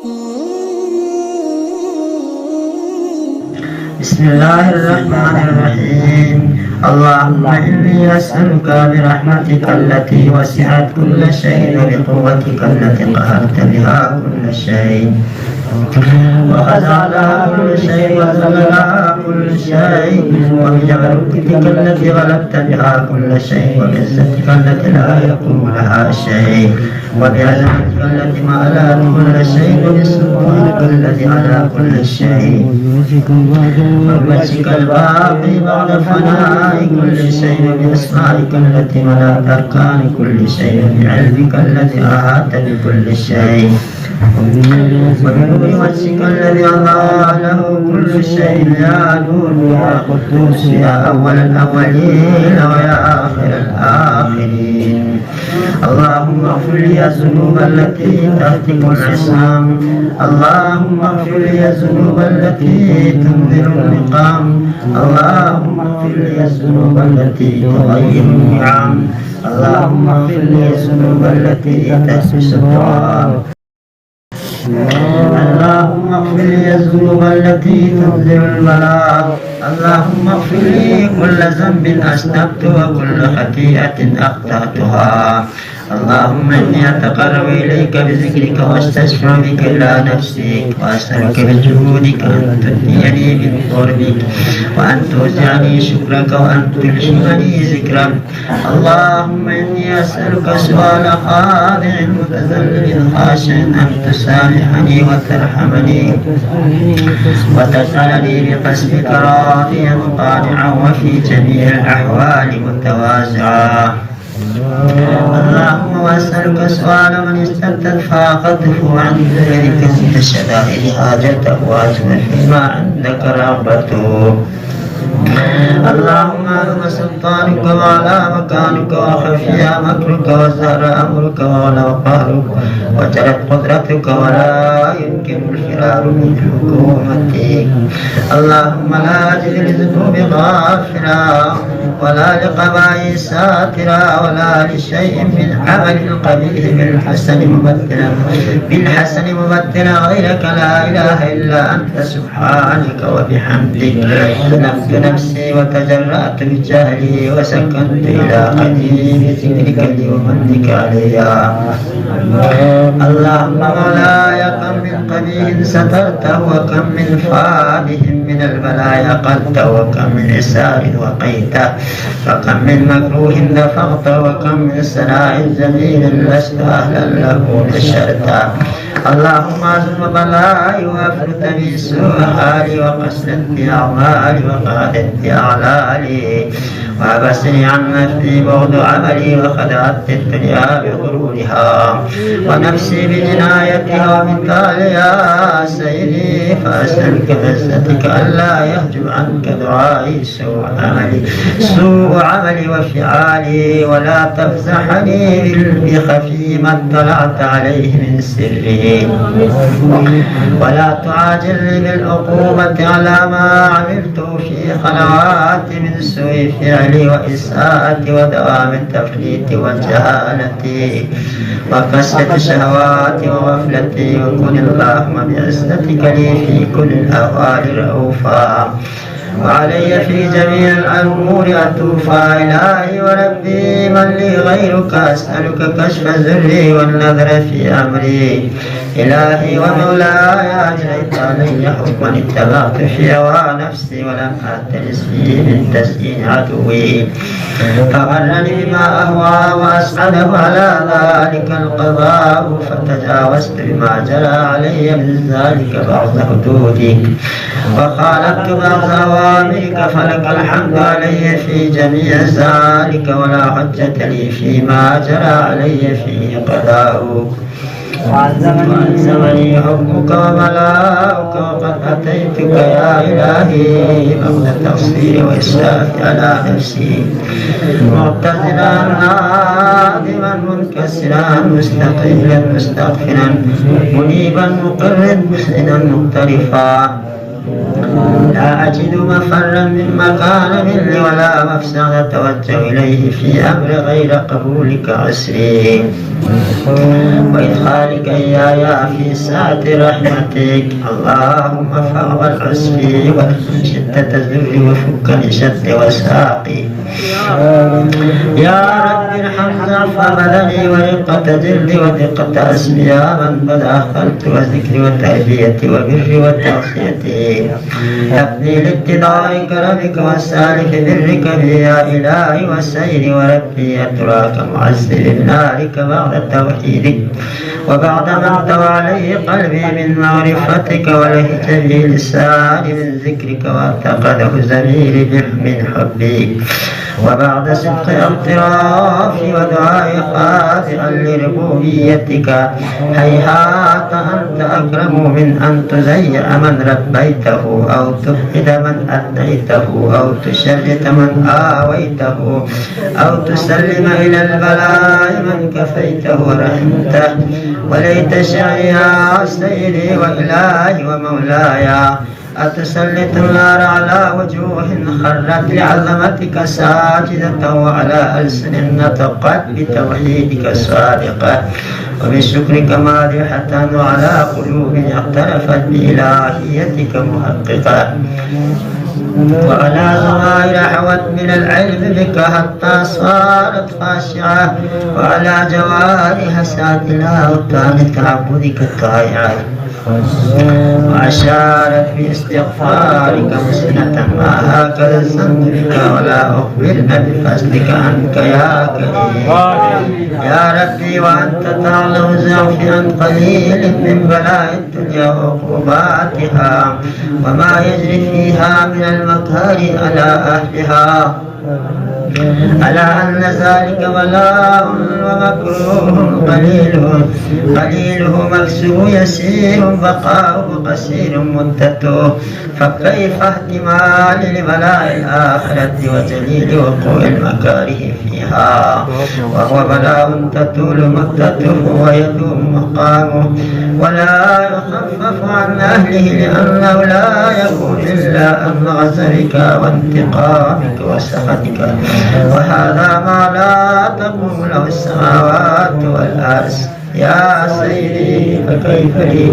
بسم الله الرحمن الرحيم. اللهم إني أسألك برحمتك التي وسعت كل شيء وبقوتك التي قهرت بها كل شيء وخزعلها كل شيء وزللها كل شيء وبجبروتك التي غلبت بها كل شيء وبعزتك التي لا يقوم لها شيء وبعزمتك التي مألات كل شيء وبسلطانك الذي على كل شيء وبوجهك الباقي بعد فناء كل شيء وبأسمائك التي ملأت أركان كل شيء وبعلمك الذي أحاط بكل شيء وبنور وجهك الذي أضاء له كل شيء يا نور يا قدوس يا أول الأولين ويا آخر الآخرين. اللهم اغفر لي الذنوب التي تهتك العصام. اللهم اغفر لي الذنوب التي تنذر النقام. اللهم اغفر لي الذنوب التي تغير النعم. اللهم اغفر لي الذنوب التي تحبس الدعاء. اللهم اغفر لي الذنوب التي تنزل البلاء. اللهم اغفر لي كل ذنب أذنبت وكل خطيئة أخطأتها. اللهم إني أتقرب إليك بذكرك واستشفع بك إلى نفسك وأسألك بجهودك أن تثنيني من قربك وأن توزعني شكرك وأن تلهمني ذكرك. اللهم إني أسألك سؤال خاضع متذلل خاشع أن تسامحني وترحمني وتجعلني بقسمك راضيا قانعا وفي جميع الأحوال متوازعا. اللهم واسألك سؤال من استبدت فاقته عن ذلك من الشدائد حاجته وأجمل فيما عندك رغبته. اللهم أعلم سلطانك وعلى مكانك وخفي مكرك وزهر أمرك وغلى قهرك وجرت قدرتك ولا يمكن الفرار من حكومتك. اللهم لا أجد لذنوب غافرا ولا لقبائل ساترا ولا لشيء من عمل قبيح بالحسن مبدلا غيرك لا إله إلا أنت سبحانك وبحمدك. ظلمت نفسي وتجرأت بجهلي وسكنت إلى قديم ذكرك لي ومنك علي. اللهم مولاي كم من قبيح سترته وكم من فاده من البلايا قلت وكم من إسار وقيته وكم من مكروه دفعت وكم من سناء جميل لست أهلا له نشرته. اللهم أعزم بلائي وأفلت بي سوء حالي وقصدت بأعمالي وقعدت بأعلالي وأبسني عن نفسي بعد عملي وخدعت الدنيا بغرورها ونفسي بجنايتها ومثال يا سيدي. فأسألك بعزتك ألا يهجم عنك دعائي سوء عملي وفعالي ولا تفزحني بخفي ما اطلعت عليه من سري ولا تعاجلني بالعقوبة على ما عملت في خلواتي من سوء فعلي وإساءتي ودوام التفليت والجهالة وكسرة شهواتي وغفلتي. وكن اللهم بعزتك لي في كل الأحوال رؤوفا وعلي في جميع الأمور أتوفى. إلهي وربي من لي غيرك أسألك كشف ذري والنظر في أمري. إلهي ومولاي أجريت علي حكما اتبعت في هوى نفسي ولم أهترس فيه من تسجيل عدوي فغرني بما أهوى وأسعده على ذلك القضاء فتجاوزت بما جرى علي من ذلك بعض حدودك وخالفت بعض أوامرك فلك الحمد علي في جميع ذلك ولا حجة لي فيما جرى علي فيه قضاؤك. وعزمني حكمك وبلاؤك وقد أتيتك يا إلهي بعد التقصير وإسرافي على نفسي معتزلا نادما منكسرا مستقيلا مستغفرا منيبا مقرا محسنا مقترفا لا أجد مفرا مما كان مني ولا مفسد توجه إليه في أمر غير قبولك عسري وإدخالك إياي في سعة رحمتك. اللهم فاغفر عسري وارحم شدة ذلي وفك لشد وساقي. يا رب ارحم ضعف بدني ورقة جلدي ودقة اسمي يا من بدا خلق وذكر وتربية وبر وتعصية. ابني لاتباع كرمك والسالك برك بي يا إلهي والسير وربي أتراك معذب بنارك بعد توحيدك وبعد ما انطوى عليه قلبي من معرفتك ولهج به لساني من ذكرك واعتقده زميلي من حبك وبعد صدق اعترافي ودعائي خاضعا لربوبيتك. هيهات أنت أكرم من أن تزيع من ربيته أو تفقد من أديته أو تشرد من آويته أو تسلم إلى البلاء من كفيته ورحمته. وليت شعري يا سيدي وإلهي ومولاي أتسلط النار على وجوه خرت لعظمتك ساجدة وعلى ألسن نطقت بتوحيدك الصادقة وبشكرك مادحة وعلى قلوب اعترفت بإلهيتك محققة وعلى ظواهر حوت من العلم بك حتى صارت خاشعة وعلى جوارح ساتنا وكانت تعبدك طائعة وأشارت باستغفارك مسنة ما هكذا الظن بك ولا أخبرنا بفضلك عنك يا كريم. يا ربي وأنت تعلم ضعفي عن قليل من بلاء الدنيا وعقوباتها وما يجري فيها من المكاره على أهلها ألا أن ذلك بلاء ومكروه قليله مكسو يسير بقاؤه قصير مدته. فكيف احتمال لبلاء الآخرة وجليل وقوع المكاره فيها وهو بلاء تطول مدته ويدوم مقامه ولا يخفف عن أهله لأنه لا يكون إلا عن غضبك وانتقامك وسخطك وهذا ما لا تقوم له السماوات والأرض. يا سيدي فكيف لي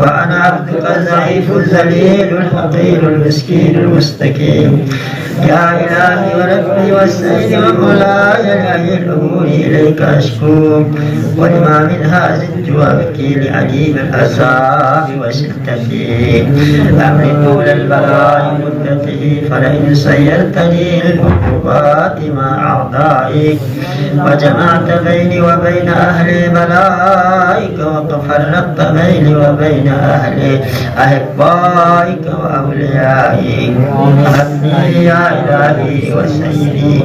وأنا عبدك الضعيف الذليل الحقير المسكين المستكين. يا إلهي وربي والسيد ومولاي لأي الأمور إليك أشكو ولما منها زدت وأبكي لعليم العذاب وشدته. أمر طول البلاء مدته فلئن سيرتني للعقوبات مع أعدائك وجمعت بيني وبين أهل بلائك وفرقت بيني وبين أهل أحبائك وأوليائك. هبني يا إلهي وسيدي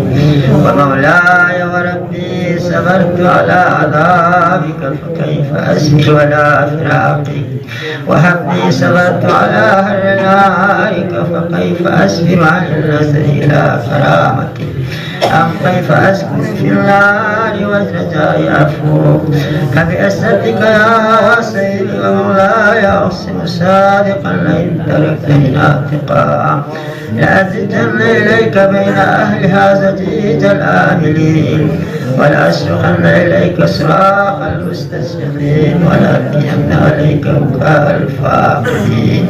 ومولاي وربي صبرت على عذابك فكيف أسبر على فراقك وهبني صبرت على هرنائك فكيف أسبر عن النصر إلى كرامتك. أم كيف أسكن في النار والرجاء عفوك فبأسرتك يا سيدي ومولاي أقسم صادقا لئن تركتني ناطقا لأزجن إليك بين أهل هذا جيج الآملين ولأشرقن إليك صراخ المستشرقين ولأبكين عليك بكاء الفاقدين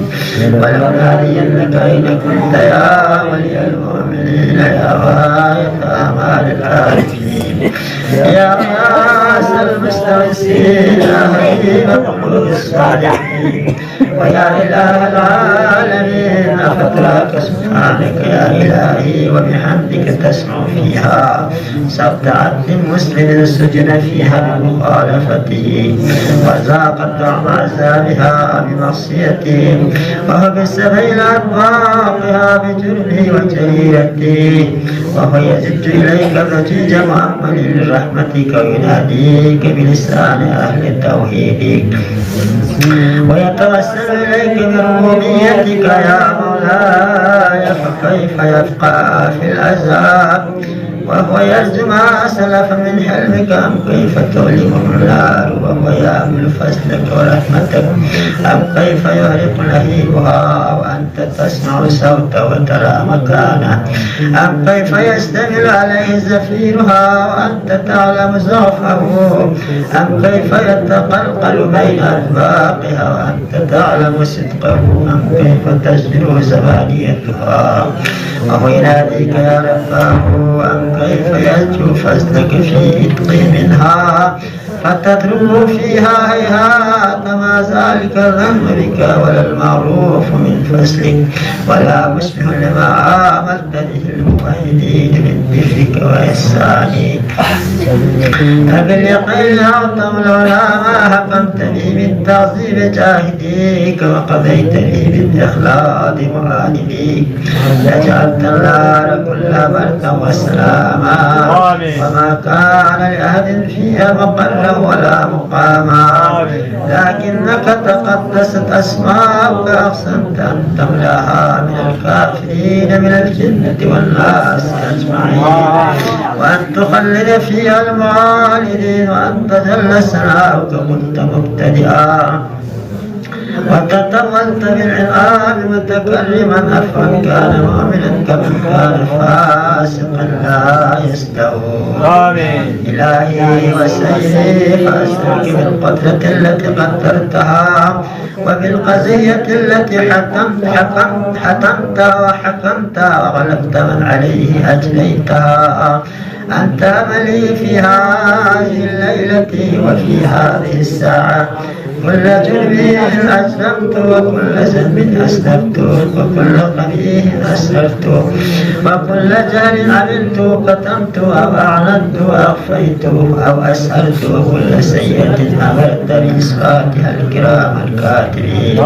ولأنادينك أين كنت يا ولي المؤمنين يا غاية آمال العارفين يا غياث المستغيثين يا حبيب قلوب الصالحين ويا إله العالمين. أفتراك سبحانك يا إلهي وبحمدك تسمع فيها صوت عبد مسلم السجن فيها بمخالفته وذاقت طعم عذابها بمعصيته وهبس بين أطباقها بجرمه وجريرته وهو يزج إليك ضجيج مؤمن لرحمتك ويناديك بلسان أهل التوحيد ويتوسل إليك بربوبيتك يا مولاي فكيف يبقى في العذاب وهو يرجو ما سلف من حلمك أم كيف تؤلمه النار وهو يأمل فضلك ورحمتك أم كيف يهرق لهيبها وأنت تسمع صوته وترى مكانه أم كيف يشتمل عليه زفيرها وأنت تعلم ضعفه أم كيف يتقلقل بين أطباقها وأنت تعلم صدقه أم كيف تجدر زبانيتها وهو يناديك يا رباه أم كيف يرجو فضلك في إتق منها فتتركه فيها هيهات ما ذلك الذنب بك ولا المعروف من فضلك ولا مشبه لما عاملت به الموحدين من بفك وإحسانك فباليقين أعطم لولا ما حكمت به من تعظيم جاهديك وقضيت به بالإخلاص معانديك لجعلت النار كل بردا وسلاما وما كان لأحد فيها مقرا ولا مقاما لكنك تقدست أسماؤك أحسنت أن تملاها من الكافرين من الجنة والناس أجمعين وأن تخلد فيها المعاندين وأن تجل سناؤك كنت مبتدئا وتطولت بالعقاب متكرما أفرا كان مؤمنا كمن كان فاسقا لا يستوون إلهي وسيدي فأسألك بالقدرة التي قدرتها وبالقضية التي حكمت وغلبت من عليه أجليتها أن تعملي في هذه الليلة وفي هذه الساعة كل جرم أسلمت وكل ذنب أسلمت وكل قبيح أسرفت وكل جهل عملت كتمت أو أعلنت وأخفيت أو أسألت وكل سيئة أمرت بإسقاطها الكرام الكاتبين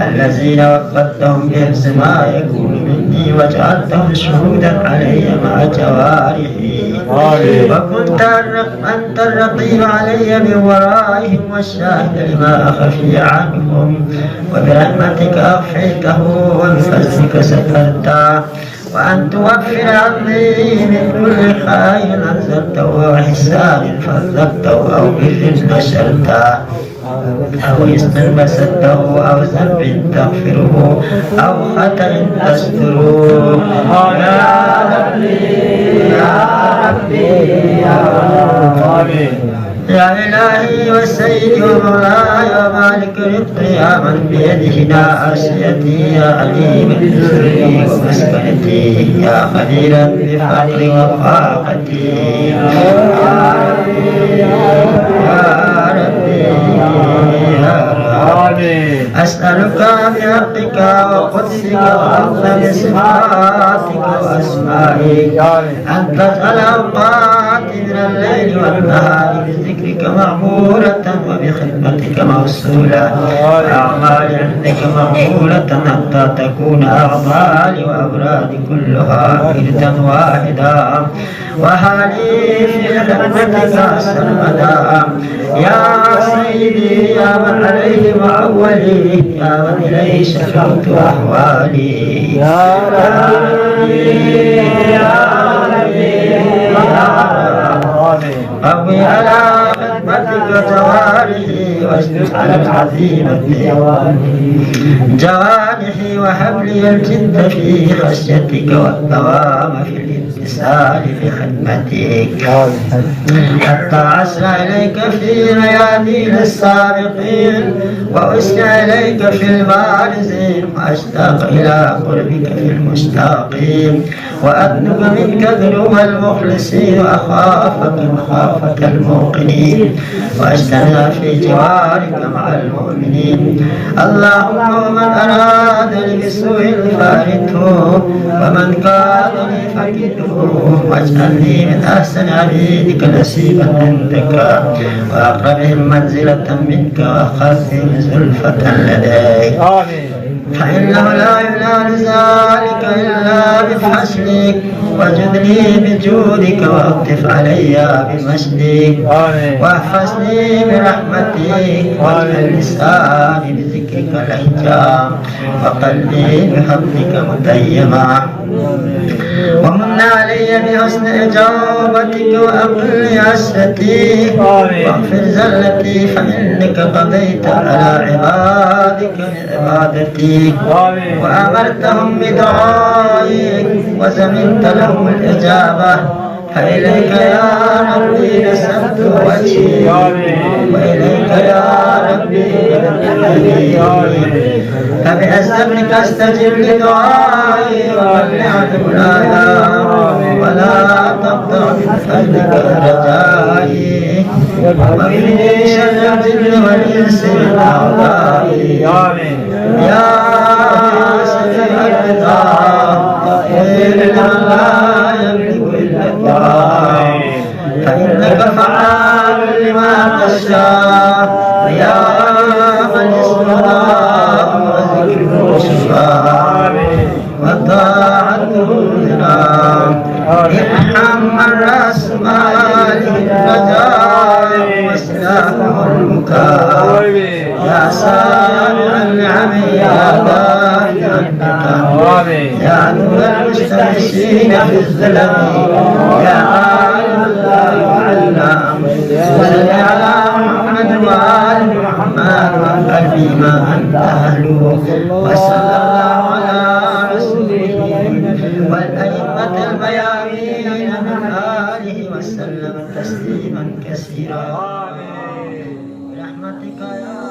الذين وقفتهم بحفظ ما يكون مني وجعلتهم شهودا علي مع جوارحي وكنت أنت الرقيب علي من ورائهم والشاهد لما أخفي عنهم وبرحمتك أخفيته وبفضلك سترته وأن توفر عني من كل خير أنزلته وحسان فرزقته أو بر نشرته أو إثم بسطته أو ذنب تغفره أو خطأ تستره يا ربي يا ربي يا ربي يا إلهي وسيدي ومولاي ومالك رزقي يا من بيده ناصيتي يا عليم بسري ومسكنتي يا خبيرا بفقري وفاقتي يا ربي يا ربي أسألك بحقك وقدسك وأعظم صفاتك وأسمائك أن تجعل أوقاتي من الليل والنهار بذكرك معمورة وبخدمتك موصولة وأعمالي عندك مقبولة حتى تكون أعمالي وأورادي كلها فردا واحدا وحالي في خدمتك سرمدا يا سيدي يا من عليه معولي يا من إليه شفعت أحوالي يا ربي يا ربي قوي على خدمتك جوارحي واشدد على العزيمة جوارحي وهب لي الجد في خشيتك والدوام في الاتصال بخدمتك حتى أسرع إليك في ميادين السابقين وأسرع إليك في البارزين وأشتاق إلى قربك في المشتاقين وأطلب منك ذنوب المخلصين وأخافك مخافة الموقنين وأجتمع في جوارك مع المؤمنين اللهم من أرادني بسوء فارده ومن كادني فكده واجعلني من أحسن عبيدك نصيبا عندك وأقربهم منزلة منك وأخذهم زلفة لديك فإنه لا ينال ذلك إلا بفضلك وجدني بجودك وألطف علي بمجدك واحفظني برحمتك واجعل لساني بذكرك لهجا وقلبي بحبك متيما ومن علي بحسن إجابتك وأقل عسرتي واغفر زلتي فإنك قضيت على عبادك لعبادتي وأمرتهم بدعائك وزمنت لهم الإجابة فإليك يا ربي نسبت وجهي وإليك يا ربي نبتهي فبأسلمك استجب لدعائي وولع مولاي ولا تقطع من فضلك رجائي وفي شر الجن والإنس من أعدائي يا سميع الدعاء غفر لمن لا يملك إلا الدعاء فإنك فعال لما تشاء يا من اسمه وذكره شفاء وطاعته ذراع ارحم من راس ماله الرجاء وسلاحه البكاء يا سامع النعم يا دافع النقم يا نور المستغيثين في الظلم يا عالم الله وعلام صل على محمد وآل محمد وقلبي ما أنت أهله وصلى الله على رسوله والأئمة الميامين من آله وسلم تسليما كثيرا برحمتك يا